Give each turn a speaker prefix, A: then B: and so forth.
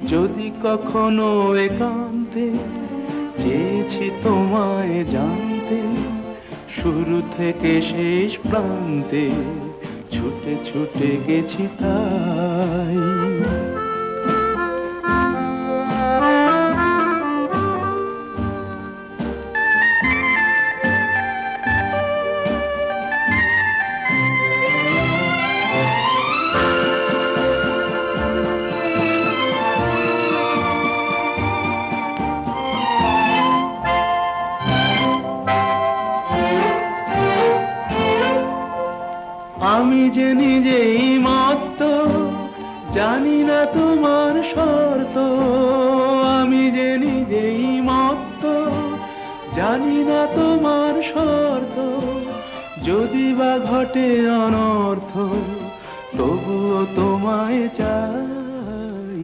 A: যদি কখনো একান্তে চেয়েছি তোমায় জানতে, শুরু থেকে শেষ প্রান্তে ছুটে ছুটে গেছি তাই। আমি যে নিজেই মত্ত, জানি না তোমার শর্ত। আমি যে নিজেই মত্ত, জানি না তোমার শর্ত। যদি বা ঘটে অনর্থ, তবুও তোমায় চাই।